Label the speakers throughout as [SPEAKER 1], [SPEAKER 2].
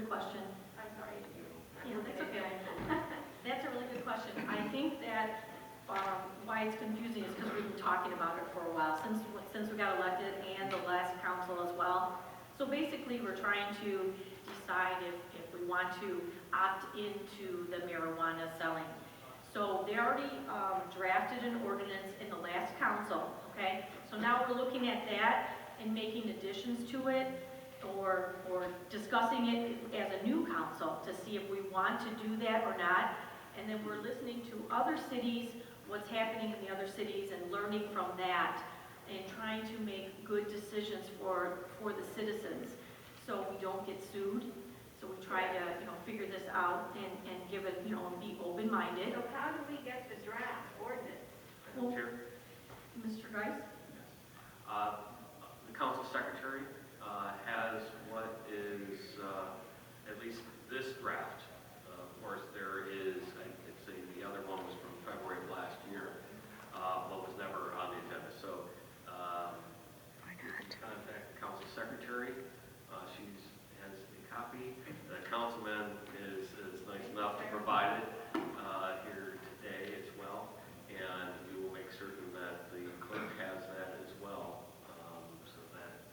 [SPEAKER 1] good question.
[SPEAKER 2] I'm sorry.
[SPEAKER 1] Yeah, that's okay. That's a really good question. I think that why it's confusing is because we've been talking about it for a while, since we got elected and the last council as well. So basically, we're trying to decide if we want to opt into the marijuana selling. So they already drafted an ordinance in the last council, okay? So now we're looking at that and making additions to it, or discussing it as a new council to see if we want to do that or not. And then we're listening to other cities, what's happening in the other cities, and learning from that, and trying to make good decisions for the citizens, so we don't get sued. So we try to, figure this out and give it, be open-minded.
[SPEAKER 2] So how do we get the draft ordinance?
[SPEAKER 1] Well,
[SPEAKER 3] Chair?
[SPEAKER 1] Mr. Geis?
[SPEAKER 3] The council secretary has what is at least this draft. Of course, there is, I'd say the other one was from February of last year, but was never on the agenda. So contact the council secretary. She has a copy. The councilman is nice enough to provide it here today as well, and we will make certain that the clerk has that as well, so that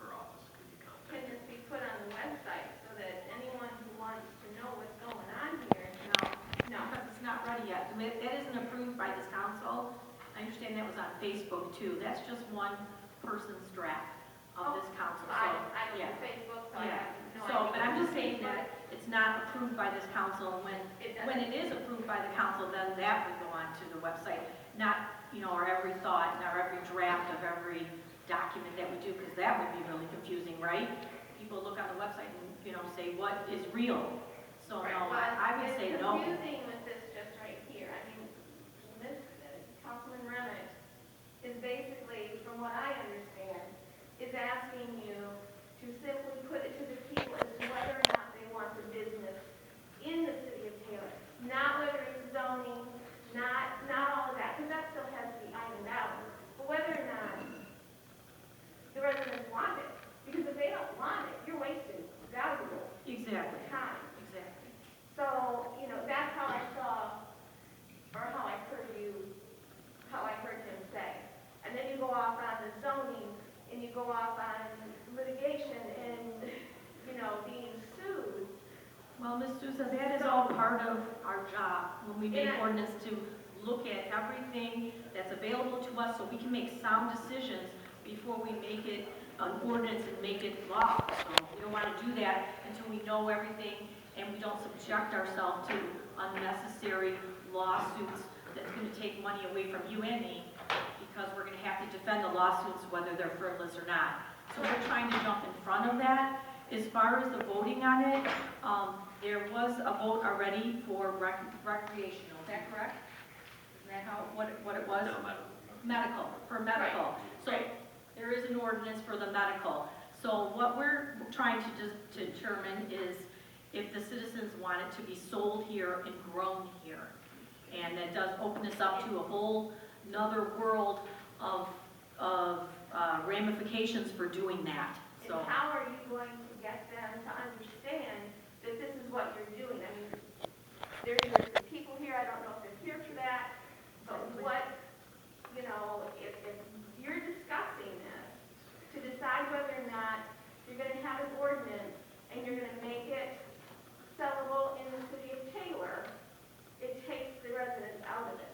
[SPEAKER 3] her office can be
[SPEAKER 2] Can
[SPEAKER 3] contacted.
[SPEAKER 2] this be put on the website so that anyone who wants to know what's going on here? No.
[SPEAKER 1] Because it's not ready yet. That isn't approved by this council. I understand that was on Facebook too. That's just one person's draft of this council.
[SPEAKER 2] I
[SPEAKER 1] So,
[SPEAKER 2] don't
[SPEAKER 1] yeah.
[SPEAKER 2] do Facebook, so I
[SPEAKER 1] Yeah.
[SPEAKER 2] have no idea.
[SPEAKER 1] So, but I'm just saying that it's not approved by this council. When it is approved by the council, then that would go on to the website. Not, our every thought and our every draft of every document that we do, because that would be really confusing, right? People look on the website and, say, what is real? So,
[SPEAKER 2] Right,
[SPEAKER 1] no,
[SPEAKER 2] well,
[SPEAKER 1] I would say no.
[SPEAKER 2] It's confusing with this just right here. I mean, this, Councilman Remick is basically, from what I understand, is asking you to simply put it to the people as to whether or not they want the business in the city of Taylor. Not whether it's zoning, not all of that, because that still has to be ironed out. But whether or not the residents want it. Because if they don't want it, you're wasting valuable
[SPEAKER 1] Exactly.
[SPEAKER 2] time.
[SPEAKER 1] Exactly.
[SPEAKER 2] So, that's how I saw, or how I heard him say. And then you go off on the zoning, and you go off on litigation and, being sued.
[SPEAKER 1] Well, Ms. Souza, that is all part of our job when we make
[SPEAKER 2] Yeah.
[SPEAKER 1] ordinance, to look at everything that's available to us so we can make sound decisions before we make it an ordinance and make it law. So we don't want to do that until we know everything and we don't subject ourselves to unnecessary lawsuits that's going to take money away from you and me, because we're going to have to defend the lawsuits whether they're frivolous or not. So we're trying to jump in front of that. As far as the voting on it, there was a vote already for recreational. Is that correct? Isn't that what it was?
[SPEAKER 3] No, madam.
[SPEAKER 1] Medical, for medical. So there is an ordinance for the medical. So what we're trying to determine is if the citizens want it to be sold here and grown here. And that does open us up to a whole another world of ramifications for doing that. So.
[SPEAKER 2] And how are you going to get them to understand that this is what you're doing? I mean, there's some people here, I don't know if they're here for that, but if you're discussing this to decide whether or not you're going to have an ordinance and you're going to make it sellable in the city of Taylor, it takes the residents out of it.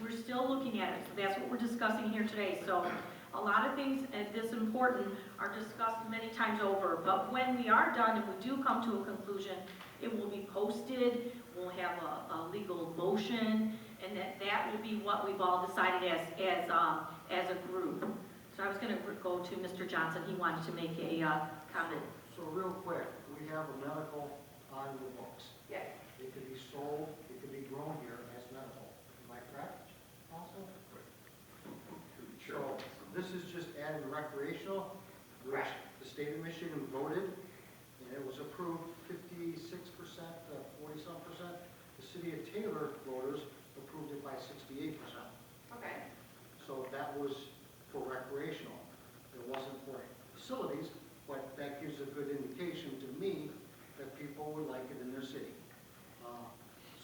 [SPEAKER 1] We're still looking at it, so that's what we're discussing here today. So a lot of things this important are discussed many times over, but when we are done and we do come to a conclusion, it will be posted, we'll have a legal motion, and that will be what we've all decided as a group. So I was going to go to Mr. Johnson. He wanted to make a comment.
[SPEAKER 4] So real quick, we have a medical on the books.
[SPEAKER 2] Yes.
[SPEAKER 4] It could be sold, it could be grown here as medical. Am I correct also? So this is just adding recreational, which
[SPEAKER 2] Correct.
[SPEAKER 4] the state of Michigan voted, and it was approved 56% to 40-some%. The city of Taylor voters approved it by 68%.
[SPEAKER 2] Okay.
[SPEAKER 4] So that was for recreational. It wasn't for facilities, but that gives a good indication to me would like it in their city.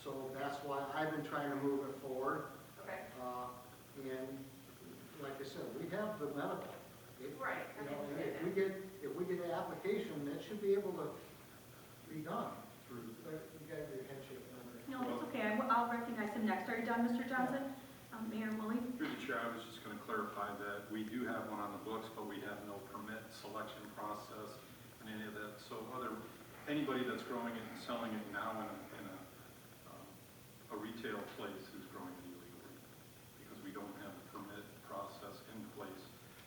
[SPEAKER 4] So that's why I've been trying to move it forward.
[SPEAKER 2] Okay.
[SPEAKER 4] And like I said, we have the medical.
[SPEAKER 2] Right, I
[SPEAKER 4] You know, and
[SPEAKER 2] understand
[SPEAKER 4] if we get the application, that should be able to be done through, you got your head shaking over there.
[SPEAKER 1] No, it's okay, I'll recognize him next. Are you done, Mr. Johnson? Mayor Woolley?
[SPEAKER 5] Through the chair, I was just going to clarify that we do have one on the books, but we have no permit selection process and any of that. So anybody that's growing it and selling it now in a retail place is growing it illegally because we don't have the permit process in place.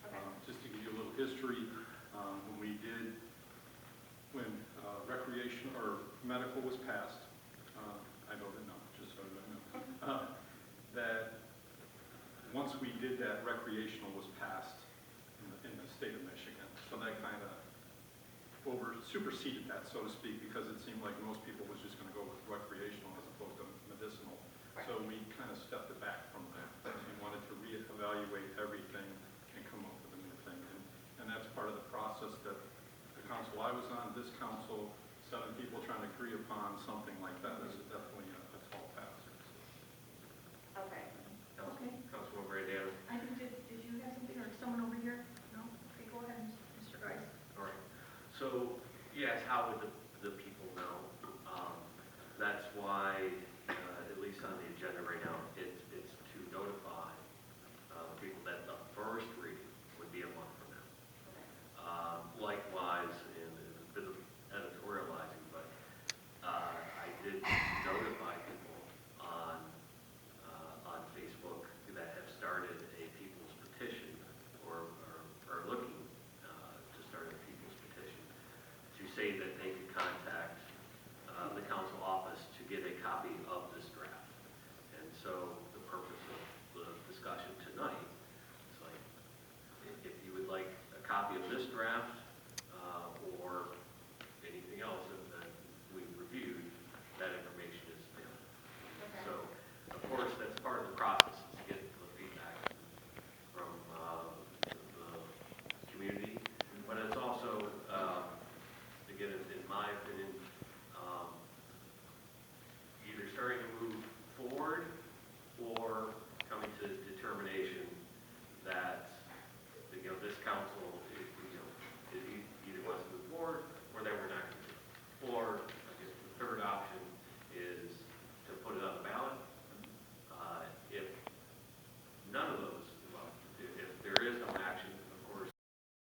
[SPEAKER 2] Okay.
[SPEAKER 5] Just to give you a little history, when recreation or medical was passed, I voted no, just so you know, that once we did that, recreational was passed in the state of Michigan. So that kind of superseded that, so to speak, because it seemed like most people was just going to go with recreational as opposed to medicinal. So we kind of stepped it back from that. We wanted to reevaluate everything and come up with a new thing. And that's part of the process that the council I was on, this council, 7 people trying to agree upon something like that is